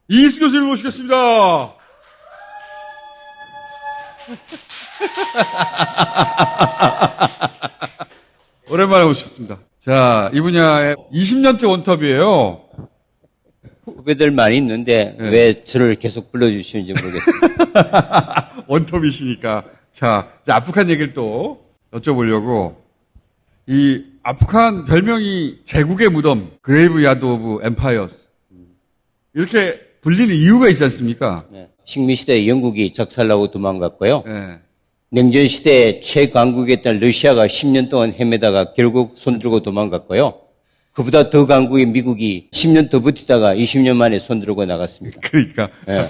이희수 교수님 모시겠습니다. 오랜만에 오셨습니다. 자, 이 분야의 20년째 원톱이에요. 후배들 많이 있는데 네. 왜 저를 계속 불러주시는지 모르겠습니다. 원톱이시니까. 자, 이제 아프간 얘기를 또 여쭤보려고. 이 아프간 별명이 제국의 무덤, 그레이브 야드 오브 엠파이어스. 이렇게 불리는 이유가 있지 않습니까? 네. 식민시대에 영국이 작살나고 도망갔고요. 네. 냉전시대에 최강국이었던 러시아가 10년 동안 헤매다가 결국 손들고 도망갔고요. 그보다 더 강국의 미국이 10년 더 버티다가 20년 만에 손들고 나갔습니다. 그러니까. 네.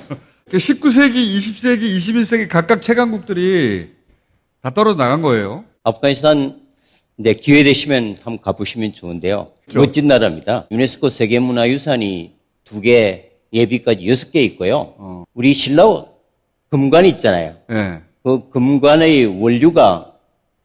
19세기, 20세기, 21세기 각각 최강국들이 다 떨어져 나간 거예요. 아프가니스탄 기회 되시면 한번 가보시면 좋은데요. 그렇죠. 멋진 나라입니다. 유네스코 세계문화유산이 2개, 예비까지 6개 있고요. 우리 신라호 금관이 있잖아요. 네. 그 금관의 원류가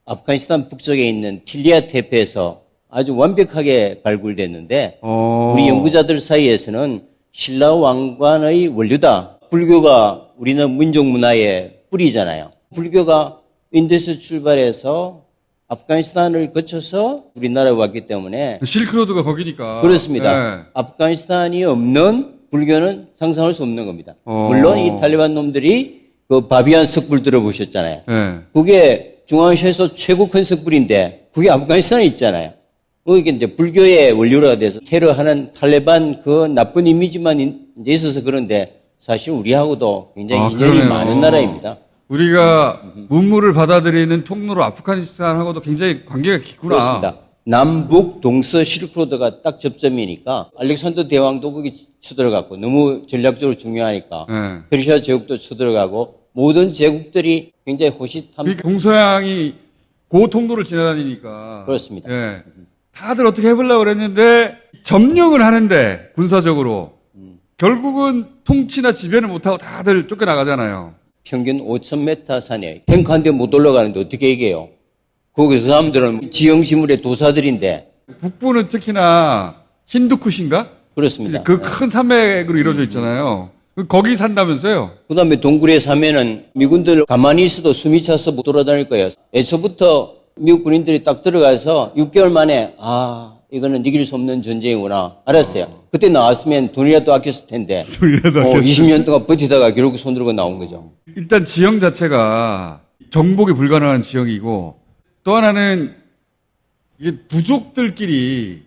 아프가니스탄 북쪽에 있는 틸리아 테페에서 아주 완벽하게 발굴됐는데 우리 연구자들 사이에서는 신라 왕관의 원료다. 불교가 우리는 민족 문화의 뿌리잖아요. 불교가 인도에서 출발해서 아프가니스탄을 거쳐서 우리나라에 왔기 때문에 실크로드가 거기니까. 그렇습니다. 네. 아프가니스탄이 없는 불교는 상상할 수 없는 겁니다. 물론 이 탈레반 놈들이 그 바비안 석불 들어보셨잖아요. 네. 그게 중앙아시아에서 최고 큰 석불인데 그게 아프가니스탄에 있잖아요. 그게 이제 불교의 원료가 돼서 테러하는 탈레반 그 나쁜 이미지만 이제 있어서 그런데 사실 우리하고도 굉장히 인연이 그러네요. 많은 나라입니다. 우리가 문물을 받아들이는 통로로 아프가니스탄하고도 굉장히 관계가 깊구나. 그렇습니다. 남북 동서 실크로드가 딱 접점이니까 알렉산더 대왕도 거기 쳐들어갔고 너무 전략적으로 중요하니까 네. 페르시아 제국도 쳐들어가고 모든 제국들이 굉장히 호시탐 그러니까 동서양이 그 통로를 지나다니니까. 그렇습니다. 예. 다들 어떻게 해보려고 그랬는데 점령을 하는데 군사적으로 결국은 통치나 지배는 못하고 다들 쫓겨나가잖아요. 평균 5,000m 산에 탱크 한 대 못 올라가는데 어떻게 얘기해요? 거기서 사람들은 지형지물의 도사들인데 북부는 특히나 힌두쿠시인가? 그렇습니다. 그 큰 산맥으로 이루어져 있잖아요. 거기 산다면서요? 그 다음에 동굴에 사면은 미군들 가만히 있어도 숨이 차서 못 돌아다닐 거예요. 애초부터 미국 군인들이 딱 들어가서 6개월 만에 이거는 이길 수 없는 전쟁이구나 알았어요. 그때 나왔으면 돈이라도 아꼈을 텐데 돈이라도 아꼈을 20년 동안 버티다가 결국 손 들고 나온 거죠. 일단 지형 자체가 정복이 불가능한 지형이고 또 하나는 이게 부족들끼리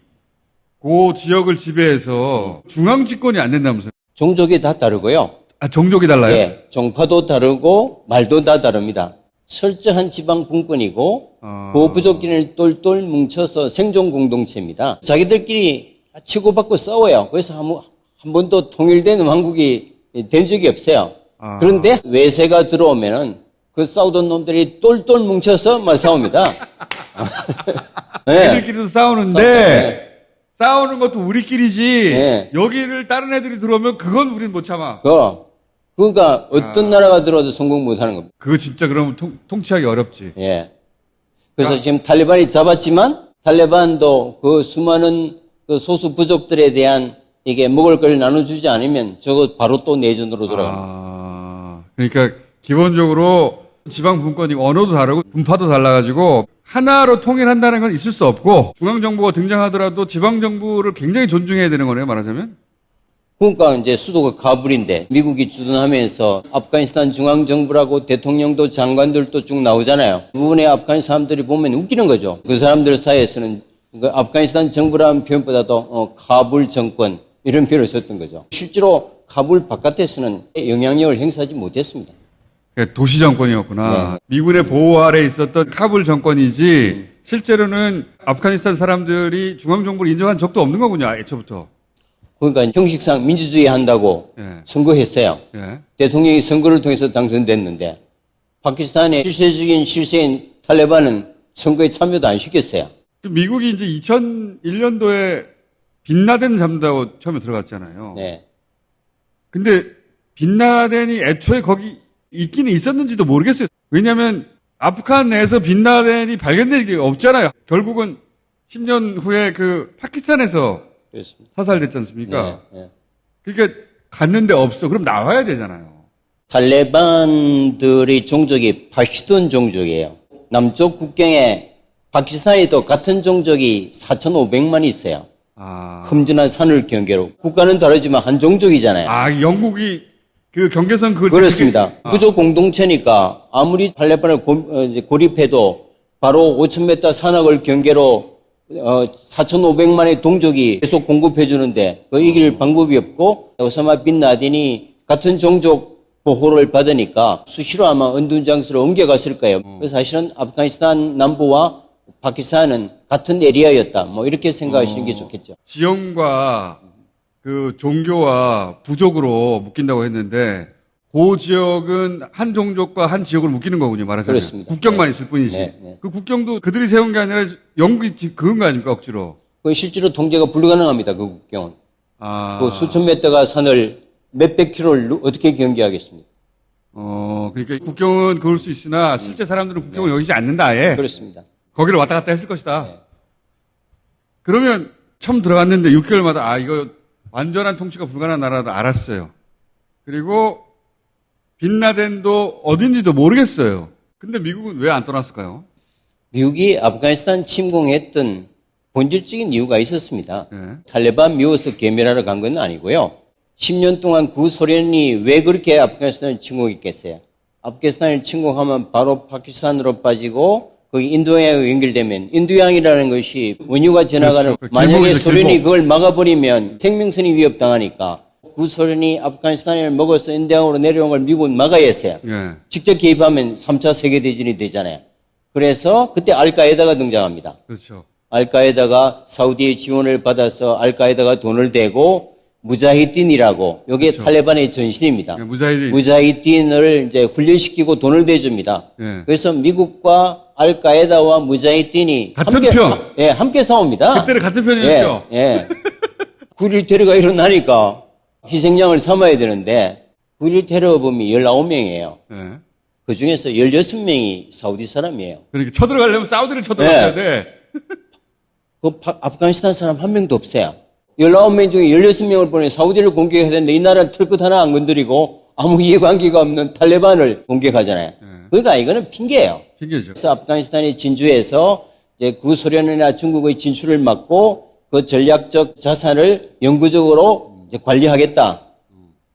그 지역을 지배해서 중앙 집권이 안 된다면서요? 종족이 다 다르고요. 종족이 달라요? 예, 종파도 다르고 말도 다 다릅니다. 철저한 지방 분권이고 그 부족끼리를 똘똘 뭉쳐서 생존 공동체입니다. 자기들끼리 치고받고 싸워요. 그래서 한 번도 통일된 왕국이 된 적이 없어요. 그런데 외세가 들어오면은 그 싸우던 놈들이 똘똘 뭉쳐서 막 싸웁니다. 자기들끼리도 싸우는데 네. 싸우는 것도 우리끼리지 네. 여기를 다른 애들이 들어오면 그건 우린 못 참아. 그러니까 어떤 나라가 들어와도 성공 못하는 겁니다. 그거 진짜 그러면 통치하기 어렵지. 예. 그래서 지금 탈레반이 잡았지만 탈레반도 그 수많은 그 소수 부족들에 대한 이게 먹을 걸 나눠주지 않으면 저거 바로 또 내전으로 돌아갑니다. 그러니까 기본적으로 지방 분권이고 언어도 다르고 분파도 달라가지고 하나로 통일한다는 건 있을 수 없고 중앙정부가 등장하더라도 지방정부를 굉장히 존중해야 되는 거네요, 말하자면. 그러니까 이제 수도가 카불인데 미국이 주둔하면서 아프가니스탄 중앙정부라고 대통령도 장관들도 쭉 나오잖아요. 그 부분에 아프가니스탄 사람들이 보면 웃기는 거죠. 그 사람들 사이에서는 그 아프가니스탄 정부라는 표현보다도 카불 정권 이런 표현을 썼던 거죠. 실제로 카불 바깥에서는 영향력을 행사하지 못했습니다. 도시 정권이었구나. 네. 미군의 보호 아래 있었던 카불 정권이지 실제로는 아프가니스탄 사람들이 중앙정부를 인정한 적도 없는 거군요, 애초부터. 그러니까 형식상 민주주의 한다고 예. 선거했어요. 예. 대통령이 선거를 통해서 당선됐는데 파키스탄의 실세적인 실세인 탈레반은 선거에 참여도 안 시켰어요. 미국이 이제 2001년도에 빈라덴 잡는다고 처음에 들어갔잖아요. 네. 근데 빈라덴이 애초에 거기 있기는 있었는지도 모르겠어요. 왜냐하면 아프간 내에서 빈라덴이 발견된 게 없잖아요. 결국은 10년 후에 그 파키스탄에서 그렇습니다. 사살됐지 않습니까? 네, 네. 그러니까 갔는데 없어. 그럼 나와야 되잖아요. 탈레반들의 종족이 파시툰 종족이에요. 남쪽 국경에 파키스탄이 또 같은 종족이 4,500만 있어요. 아, 험준한 산을 경계로. 국가는 다르지만 한 종족이잖아요. 영국이 그 경계선 그걸 그렇습니다. 부족 공동체니까 아무리 탈레반을 고립해도 바로 5,000m 산악을 경계로 4,500만의 동족이 계속 공급해 주는데 그 이길 방법이 없고 오사마 빈 라덴이 같은 종족 보호를 받으니까 수시로 아마 은둔 장소로 옮겨갔을 거예요. 그래서 사실은 아프가니스탄 남부와 파키스탄은 같은 에리아였다. 뭐 이렇게 생각하시는 게 좋겠죠. 지형과 그 종교와 부족으로 묶인다고 했는데 그 지역은 한 종족과 한 지역으로 묶이는 거군요. 말하자면. 그렇습니다. 국경만 네. 있을 뿐이지. 네, 네. 그 국경도 그들이 세운 게 아니라 영국이 그은 거 아닙니까? 억지로. 그 실제로 통제가 불가능합니다. 그 국경은. 아. 그 수천 메터가 산을 몇백 킬로를 어떻게 경계하겠습니까? 그러니까 국경은 그을 수 있으나 실제 사람들은 국경을 여기지 않는다, 아예. 그렇습니다. 거기를 왔다 갔다 했을 것이다. 네. 그러면 처음 들어갔는데 6개월마다 이거 완전한 통치가 불가능한 나라도 알았어요. 그리고 빈라덴도 어딘지도 모르겠어요. 근데 미국은 왜 안 떠났을까요? 미국이 아프가니스탄 침공했던 본질적인 이유가 있었습니다. 네. 탈레반 미워서 괴멸하러 간 건 아니고요. 10년 동안 구소련이 왜 그렇게 아프가니스탄을 침공했겠어요? 아프가니스탄을 침공하면 바로 파키스탄으로 빠지고 거기 인도양하고 연결되면 인도양이라는 것이 원유가 지나가는 그렇죠. 만약에 길목이죠, 소련이 길목. 그걸 막아버리면 생명선이 위협당하니까 구소련이 아프가니스탄을 먹어서 인도양으로 내려온 걸 미국은 막아야 했어요. 예. 직접 개입하면 3차 세계대전이 되잖아요. 그래서 그때 알카에다가 등장합니다. 그렇죠. 알카에다가 사우디의 지원을 받아서 알카에다가 돈을 대고 무자히딘이라고 이게 그렇죠. 탈레반의 전신입니다. 예, 무자히딘. 무자히딘을 이제 훈련시키고 돈을 대줍니다. 예. 그래서 미국과 알카에다와 무자히딘이 같은 함께, 편. 예, 함께 싸웁니다. 그때는 같은 편이었죠. 예, 예. 9.1 테러가 일어나니까 희생양을 삼아야 되는데 9.1 테러범이 19명이에요. 예. 그 중에서 16명이 사우디 사람이에요. 그러니까 쳐들어가려면 사우디를 쳐들어갔어야 네. 돼. 아프가니스탄 사람 한 명도 없어요. 19명 중에 16명을 보내 사우디를 공격해야 되는데 이 나라는 털끝 하나 안 건드리고 아무 이해관계가 없는 탈레반을 공격하잖아요. 그러니까 이거는 핑계예요. 핑계죠. 그래서 아프가니스탄이 진주에서 이제 구소련이나 중국의 진출을 막고 그 전략적 자산을 영구적으로 이제 관리하겠다.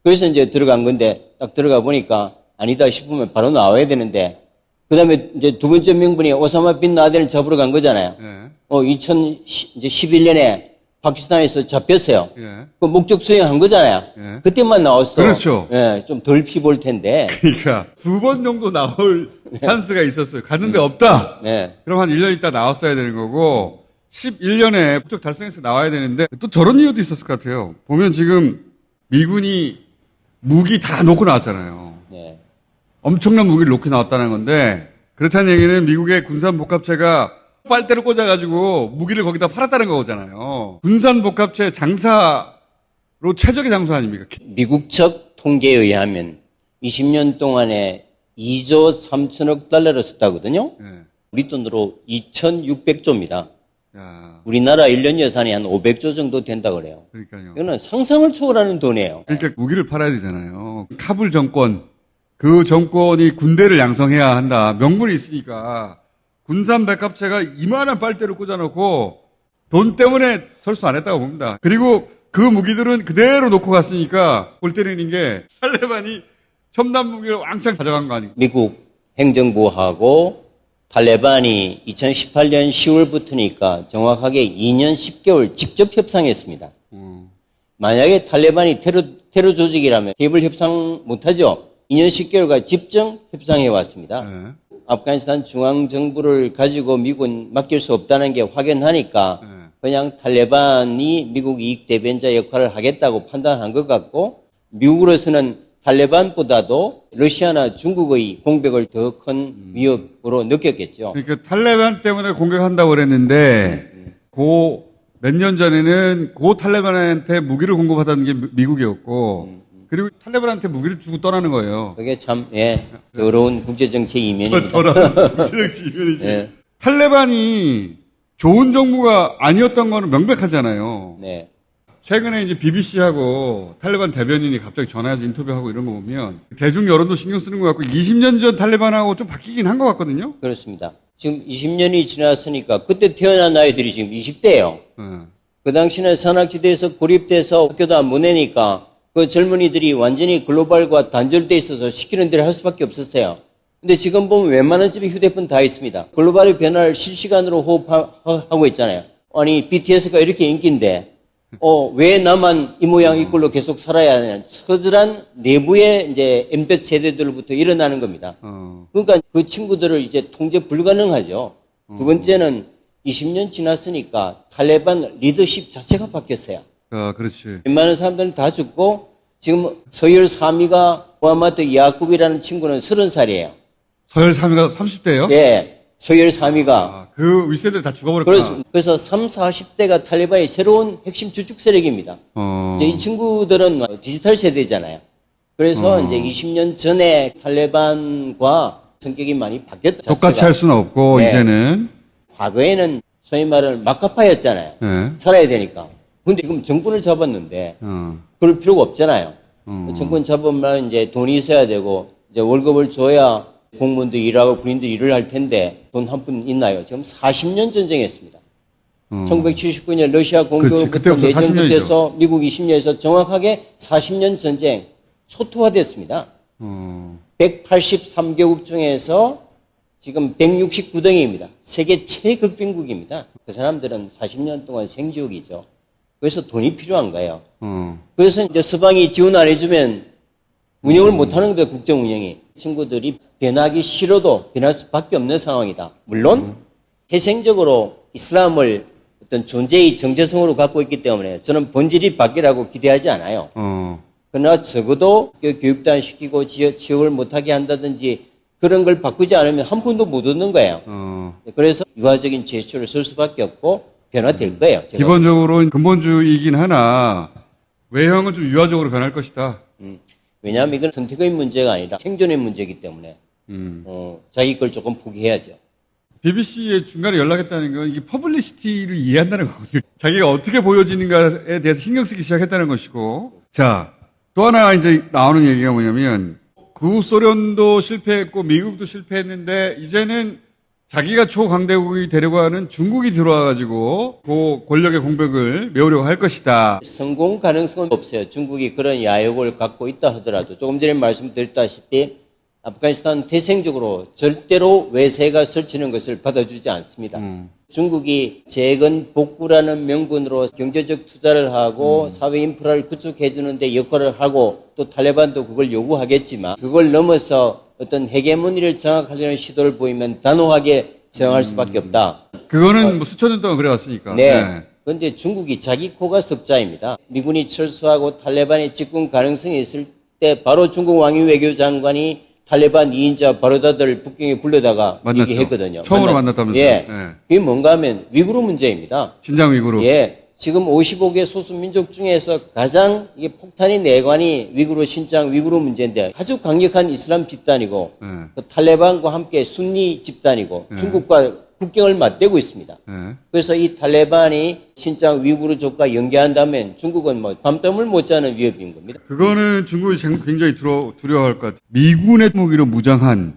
그래서 이제 들어간 건데 딱 들어가 보니까 아니다 싶으면 바로 나와야 되는데 그 다음에 이제 두 번째 명분이 오사마 빈 라덴을 잡으러 간 거잖아요. 예. 2011년에 파키스탄에서 잡혔어요. 예. 그 목적 수행한 거잖아요. 예. 그때만 나왔어. 그렇죠. 예, 좀 덜 피볼 텐데. 그러니까 두 번 정도 나올 찬스가 있었어요. 갔는데 없다. 네. 그럼 한 1년 있다 나왔어야 되는 거고 11년에 목적 달성해서 나와야 되는데 또 저런 이유도 있었을 것 같아요. 보면 지금 미군이 무기 다 놓고 나왔잖아요. 네. 엄청난 무기를 놓고 나왔다는 건데 그렇다는 얘기는 미국의 군산복합체가 빨대를 꽂아가지고 무기를 거기다 팔았다는 거잖아요. 군산복합체 장사로 최적의 장소 아닙니까? 미국 측 통계에 의하면 20년 동안에 2조 3천억 달러를 썼다거든요. 예. 우리 돈으로 2,600조입니다. 야, 우리나라 1년 예산이 한 500조 정도 된다 그래요. 그러니까요. 이거는 상상을 초월하는 돈이에요. 그러니까 무기를 팔아야 되잖아요. 카불 정권, 그 정권이 군대를 양성해야 한다. 명분이 있으니까 군산 백합체가 이만한 빨대를 꽂아놓고 돈 때문에 철수 안 했다고 봅니다. 그리고 그 무기들은 그대로 놓고 갔으니까 골 때리는 게 탈레반이 첨단 무기를 왕창 가져간 거 아닙니까? 미국 행정부하고 탈레반이 2018년 10월부터니까 정확하게 2년 10개월 직접 협상했습니다. 만약에 탈레반이 테러 조직이라면 테이블 협상 못하죠. 2년 10개월간 집중 협상해 왔습니다. 네. 아프가니스탄 중앙정부를 가지고 미국은 맡길 수 없다는 게 확연하니까 그냥 탈레반이 미국 이익 대변자 역할을 하겠다고 판단한 것 같고 미국으로서는 탈레반보다도 러시아나 중국의 공백을 더 큰 위협으로 느꼈겠죠. 그러니까 탈레반 때문에 공격한다고 그랬는데 그 몇 년 전에는 그 탈레반한테 무기를 공급하다는 게 미국이었고 그리고 탈레반한테 무기를 주고 떠나는 거예요. 그게 참, 예, 더러운 국제정치의 이면입니다. 더러운 이면이지. 예. 탈레반이 좋은 정부가 아니었던 거는 명백하잖아요. 네. 최근에 이제 BBC하고 탈레반 대변인이 갑자기 전화해서 인터뷰하고 이런 거 보면 대중 여론도 신경 쓰는 것 같고 20년 전 탈레반하고 좀 바뀌긴 한 것 같거든요. 그렇습니다. 지금 20년이 지났으니까 그때 태어난 아이들이 지금 20대예요. 그 당시는 산악지대에서 고립돼서 학교도 안 보내니까 그 젊은이들이 완전히 글로벌과 단절돼 있어서 시키는 대로 할 수밖에 없었어요. 근데 지금 보면 웬만한 집에 휴대폰 다 있습니다. 글로벌의 변화를 실시간으로 호흡하고 있잖아요. 아니 BTS가 이렇게 인기인데 왜 나만 이 모양 이 꼴로 계속 살아야 하는 처절한 내부의 이제 엠벳 세대들부터 일어나는 겁니다. 그러니까 그 친구들을 이제 통제 불가능하죠. 두 번째는 20년 지났으니까 탈레반 리더십 자체가 바뀌었어요. 그렇지. 웬만한 사람들은 다 죽고 지금 서열 3위가 무하마드 야쿠브라는 친구는 30살이에요. 서열 3위가 30대예요? 네. 서열 3위가. 그 윗세대들 다 죽어버렸구나. 그렇습니다. 그래서 30, 40대가 탈레반의 새로운 핵심 주축 세력입니다. 이제 이 친구들은 디지털 세대잖아요. 그래서 이제 20년 전에 탈레반과 성격이 많이 바뀌었다. 똑같이 자체가. 할 수는 없고 네. 이제는 과거에는 소위 말하는 마카파였잖아요. 네. 살아야 되니까. 근데 지금 정권을 잡았는데 그럴 필요가 없잖아요. 정권 잡으면 이제 돈이 있어야 되고 이제 월급을 줘야 공무원도 일하고 군인도 일을 할 텐데 돈 한 푼 있나요? 지금 40년 전쟁했습니다. 1979년 러시아 공격부터 내전부터 해서 미국 20년에서 정확하게 40년 전쟁 초토화됐습니다. 183개국 중에서 지금 169등입니다. 세계 최극빈국입니다. 그 사람들은 40년 동안 생지옥이죠. 그래서 돈이 필요한 거예요. 그래서 이제 서방이 지원 안 해주면 운영을 못하는 거예요, 국정 운영이. 친구들이 변하기 싫어도 변할 수밖에 없는 상황이다. 물론 태생적으로 이슬람을 어떤 존재의 정체성으로 갖고 있기 때문에 저는 본질이 바뀌라고 기대하지 않아요. 그러나 적어도 교육도 시키고 취업을 못하게 한다든지 그런 걸 바꾸지 않으면 한 푼도 못 얻는 거예요. 그래서 유화적인 제초를 쓸 수밖에 없고 변화될 거예요. 제가. 기본적으로 근본주의이긴 하나 외형은 좀 유화적으로 변할 것이다. 왜냐하면 이건 선택의 문제가 아니라 생존의 문제이기 때문에 자기 걸 조금 포기해야죠. BBC에 중간에 연락했다는 건 이게 퍼블리시티를 이해한다는 거거든요. 자기가 어떻게 보여지는가에 대해서 신경 쓰기 시작했다는 것이고. 자, 또 하나 이제 나오는 얘기가 뭐냐면 구소련도 실패했고 미국도 실패했는데 이제는 자기가 초강대국이 되려고 하는 중국이 들어와가지고 그 권력의 공백을 메우려고 할 것이다. 성공 가능성은 없어요. 중국이 그런 야욕을 갖고 있다 하더라도 조금 전에 말씀드렸다시피 아프가니스탄은 태생적으로 절대로 외세가 설치는 것을 받아주지 않습니다. 중국이 재건 복구라는 명분으로 경제적 투자를 하고 사회 인프라를 구축해 주는데 역할을 하고 또 탈레반도 그걸 요구하겠지만 그걸 넘어서 어떤 헤게모니를 장악하려는 시도를 보이면 단호하게 저항할 수밖에 없다. 그거는 뭐 수천 년 동안 그래왔으니까. 네. 그런데 중국이 자기 코가 석자입니다. 미군이 철수하고 탈레반의 집권 가능성이 있을 때 바로 중국 왕위 외교장관이 탈레반 2인자 바로다들 북경에 불러다가 만났죠. 얘기했거든요. 처음으로 만났다면서요. 예. 네. 그게 뭔가 하면 위구르 문제입니다. 신장 위구르. 예. 지금 55개 소수민족 중에서 가장 이게 폭탄이 내관이 위구르 신장 위구르 문제인데 아주 강력한 이슬람 집단이고 그 탈레반과 함께 순니 집단이고 중국과 국경을 맞대고 있습니다. 그래서 이 탈레반이 신장 위구르족과 연계한다면 중국은 뭐 밤잠을 못 자는 위협인 겁니다. 그거는 중국이 굉장히 두려워할 것 같아요. 미군의 무기로 무장한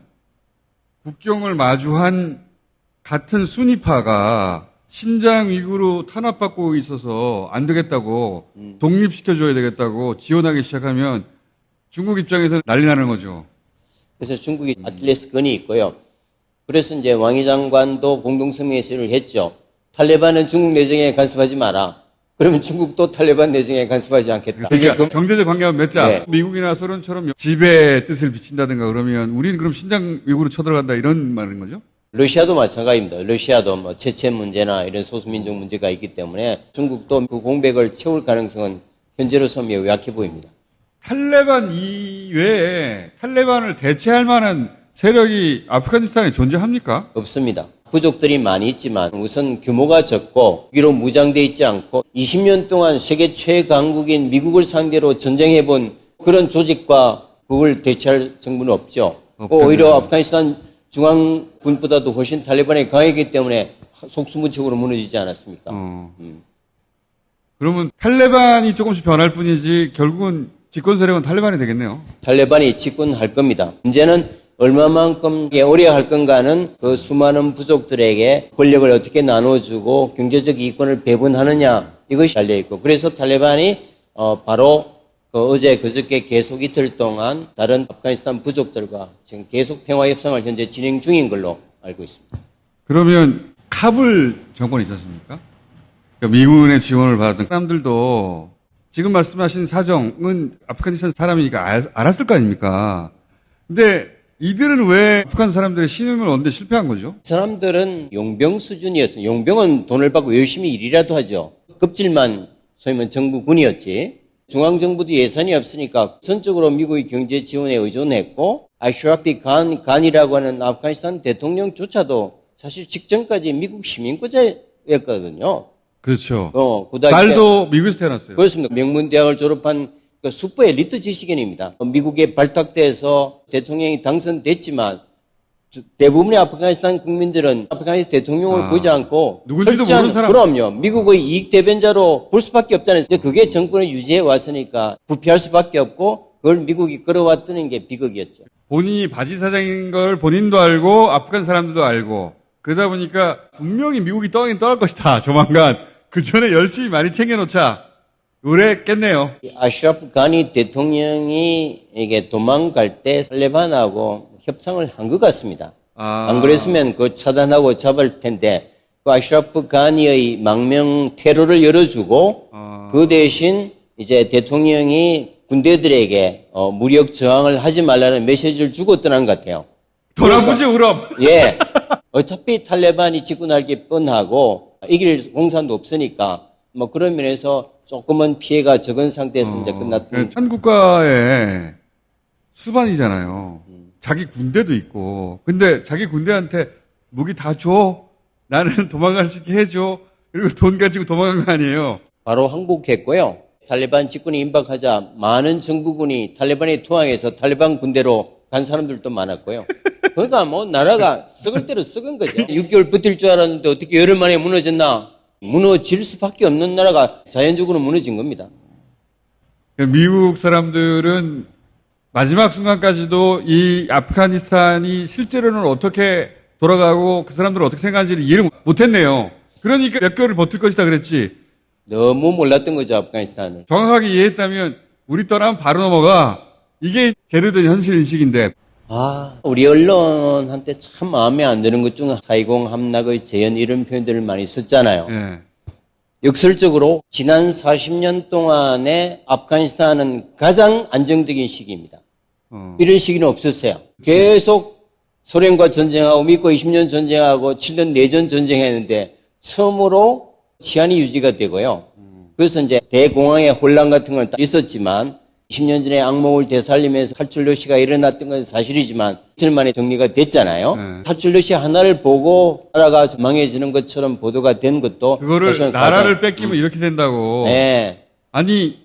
국경을 마주한 같은 순위파가 신장 위구르 탄압받고 있어서 안 되겠다고 독립시켜줘야 되겠다고 지원하기 시작하면 중국 입장에서 난리 나는 거죠. 그래서 중국이 아킬레스건이 있고요. 그래서 이제 왕이 장관도 공동성명에서를 했죠. 탈레반은 중국 내정에 간섭하지 마라. 그러면 중국도 탈레반 내정에 간섭하지 않겠다. 그러니까 경제적 관계만 맺자. 네. 미국이나 소련처럼 지배의 뜻을 비친다든가 그러면 우리는 그럼 신장 위구르 쳐들어간다 이런 말인 거죠? 러시아도 마찬가지입니다. 러시아도 뭐 체첸 문제나 이런 소수민족 문제가 있기 때문에 중국도 그 공백을 채울 가능성은 현재로서 매우 약해 보입니다. 탈레반 이외에 탈레반을 대체할 만한 세력이 아프가니스탄에 존재합니까? 없습니다. 부족들이 많이 있지만 우선 규모가 적고 무기로 무장돼 있지 않고 20년 동안 세계 최강국인 미국을 상대로 전쟁해본 그런 조직과 그걸 대체할 정부는 없죠. 오히려 아프가니스탄 중앙군보다도 훨씬 탈레반이 강하기 때문에 속수무책으로 무너지지 않았습니까? 그러면 탈레반이 조금씩 변할 뿐이지 결국은 집권 세력은 탈레반이 되겠네요. 탈레반이 집권할 겁니다. 문제는 얼마만큼 오래 할 건가는 그 수많은 부족들에게 권력을 어떻게 나눠주고 경제적 이권을 배분하느냐 이것이 달려있고 그래서 탈레반이 바로 어제 그저께 계속 이틀 동안 다른 아프가니스탄 부족들과 지금 계속 평화협상을 현재 진행 중인 걸로 알고 있습니다. 그러면 카불 정권이 있지 않습니까? 그러니까 미군의 지원을 받았던 사람들도 지금 말씀하신 사정은 아프가니스탄 사람이니까 알았을 거 아닙니까? 근데 이들은 왜 아프간 사람들의 신임을 얻는데 실패한 거죠? 사람들은 용병 수준이었어요. 용병은 돈을 받고 열심히 일이라도 하죠. 급질만 소위 말하면 정부군이었지. 중앙정부도 예산이 없으니까 선적으로 미국의 경제 지원에 의존했고 아슈라피 간이라고 하는 아프가니스탄 대통령조차도 사실 직전까지 미국 시민권자였거든요. 그렇죠. 고등학교 딸도 미국에서 태어났어요. 그렇습니다. 명문대학을 졸업한 슈퍼 엘리트 지식인입니다. 미국에 발탁돼서 대통령이 당선됐지만 대부분의 아프가니스탄 국민들은 아프가니스탄 대통령을 보지 않고 누군지도 모르는 사람. 그럼요. 미국의 이익 대변자로 볼 수밖에 없잖아요. 그게 정권을 유지해 왔으니까 부패할 수밖에 없고 그걸 미국이 끌어왔다는 게 비극이었죠. 본인이 바지 사장인 걸 본인도 알고 아프간 사람들도 알고 그러다 보니까 분명히 미국이 떠가긴 떠날 것이다. 조만간 그 전에 열심히 많이 챙겨놓자. 의뢰했겠네요. 아슈라프 가니 대통령이 이게 도망갈 때 탈레반하고 협상을 한 것 같습니다. 안 그랬으면 그 차단하고 잡을 텐데 그 아슈라프 가니의 망명 테러를 열어주고 그 대신 이제 대통령이 군대들에게 무력 저항을 하지 말라는 메시지를 주고 떠난 것 같아요. 더 나쁘지 그럼. 예. 어차피 탈레반이 집권할 게 뻔하고 이길 공산도 없으니까 뭐 그런 면에서 조금은 피해가 적은 상태에서 이제 끝났던. 한 국가의 수반이잖아요. 자기 군대도 있고. 근데 자기 군대한테 무기 다 줘. 나는 도망갈 수 있게 해줘. 그리고 돈 가지고 도망간 거 아니에요. 바로 항복했고요. 탈레반 집권이 임박하자 많은 정부군이 탈레반에 투항해서 탈레반 군대로 간 사람들도 많았고요. 그러니까 뭐 나라가 썩을 대로 썩은 거죠. 6개월 버틸 줄 알았는데 어떻게 열흘 만에 무너졌나. 무너질 수밖에 없는 나라가 자연적으로 무너진 겁니다. 미국 사람들은 마지막 순간까지도 이 아프가니스탄이 실제로는 어떻게 돌아가고 그 사람들은 어떻게 생각하는지를 이해를 못했네요. 그러니까 몇 개월을 버틸 것이다 그랬지. 너무 몰랐던 거죠, 아프가니스탄을. 정확하게 이해했다면 우리 떠나면 바로 넘어가. 이게 제대로 된 현실 인식인데. 우리 언론한테 참 마음에 안 드는 것 중 사이공 함락의 재현 이런 표현들을 많이 썼잖아요. 예. 역설적으로 지난 40년 동안에 아프가니스탄은 가장 안정적인 시기입니다. 이런 시기는 없었어요. 계속 소련과 전쟁하고 미국과 20년 전쟁하고 7년 내전 전쟁했는데 처음으로 치안이 유지가 되고요. 그래서 이제 대공황의 혼란 같은 건 있었지만 20년 전에 악몽을 되살리면서 탈출러시가 일어났던 건 사실이지만 이틀 만에 정리가 됐잖아요. 탈출러시 하나를 보고 나라가 망해지는 것처럼 보도가 된 것도 그거를 나라를 뺏기면 이렇게 된다고. 네. 아니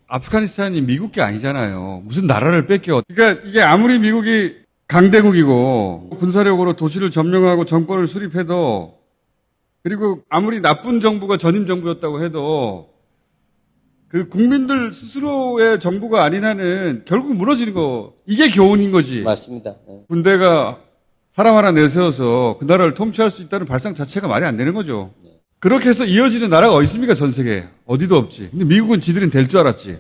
아프가니스탄이 미국 게 아니잖아요. 무슨 나라를 뺏겨. 그러니까 이게 아무리 미국이 강대국이고 군사력으로 도시를 점령하고 정권을 수립해도 그리고 아무리 나쁜 정부가 전임 정부였다고 해도 그 국민들 스스로의 정부가 아닌 한은 결국 무너지는 거. 이게 교훈인 거지. 맞습니다. 네. 군대가 사람 하나 내세워서 그 나라를 통치할 수 있다는 발상 자체가 말이 안 되는 거죠. 네. 그렇게 해서 이어지는 나라가 어디 있습니까? 전 세계에. 어디도 없지. 근데 미국은 지들은 될 줄 알았지.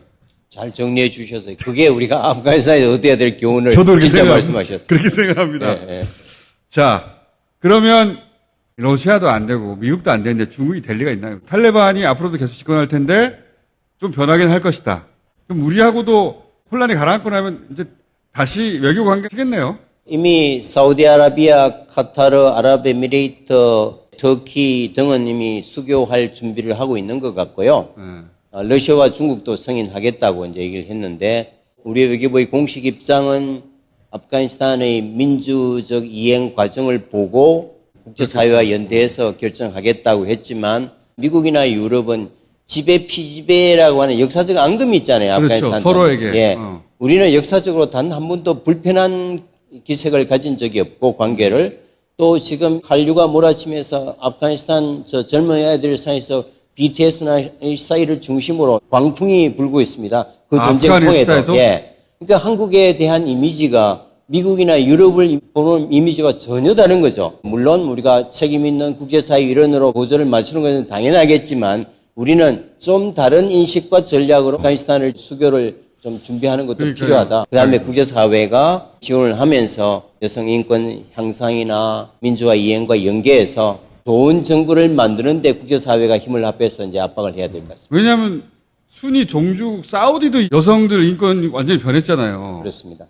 잘 정리해 주셔서 그게 우리가 아프가니스탄에 얻어야 될 교훈을 저도 진짜 말씀하셨어요. 그렇게 생각합니다. 네, 네. 자, 그러면 러시아도 안 되고 미국도 안 되는데 중국이 될 리가 있나요? 탈레반이 앞으로도 계속 집권할 텐데 좀 변하긴 할 것이다. 그럼 우리하고도 혼란이 가라앉고 나면 이제 다시 외교 관계가 되겠네요. 이미 사우디아라비아, 카타르, 아랍에미레이트, 터키 등은 이미 수교할 준비를 하고 있는 것 같고요. 러시아와 중국도 승인하겠다고 이제 얘기를 했는데 우리 외교부의 공식 입장은 아프가니스탄의 민주적 이행 과정을 보고 국제사회와 연대해서 결정하겠다고 했지만 미국이나 유럽은 지배 피지배라고 하는 역사적 앙금이 있잖아요. 그렇죠. 아프가니스탄 서로에게. 예. 우리는 역사적으로 단 한 번도 불편한 기색을 가진 적이 없고 관계를 또 지금 한류가 몰아치면서 아프가니스탄 저 젊은 애들 사이에서 BTS나 이스라엘을 중심으로 광풍이 불고 있습니다. 그 아, 전쟁 통해도. 아프가니스탄에도? 예. 그러니까 한국에 대한 이미지가 미국이나 유럽을 보는 이미지가 전혀 다른 거죠. 물론 우리가 책임 있는 국제사회 일원으로 고조를 맞추는 것은 당연하겠지만 우리는 좀 다른 인식과 전략으로 아프가니스탄을 수교를 좀 준비하는 것도 그러니까요. 필요하다. 그다음에 그러니까요. 국제사회가 지원을 하면서 여성 인권 향상이나 민주화 이행과 연계해서 좋은 정부를 만드는데 국제사회가 힘을 합해서 이제 압박을 해야 될 것 같습니다. 왜냐하면 순위 종주국 사우디도 여성들 인권 완전히 변했잖아요. 그렇습니다.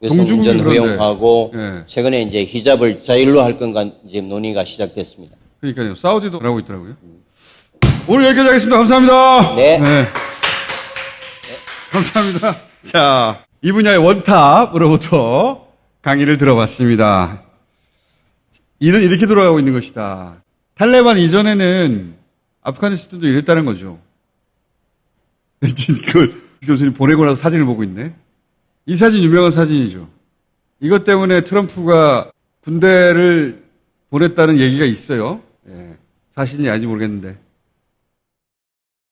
여성 동주국이 운전 그런데. 허용하고 예. 최근에 이제 히잡을 자율로 할 건가 지금 논의가 시작됐습니다. 그러니까요. 사우디도 하고 있더라고요. 오늘 여기까지 하겠습니다. 감사합니다. 네. 감사합니다. 자, 이 분야의 원탑으로부터 강의를 들어봤습니다. 일은 이렇게 돌아가고 있는 것이다. 탈레반 이전에는 아프가니스탄도 이랬다는 거죠. 그걸 교수님 보내고 나서 사진을 보고 있네. 이 사진 유명한 사진이죠. 이것 때문에 트럼프가 군대를 보냈다는 얘기가 있어요. 예, 사실인지 아닌지 모르겠는데.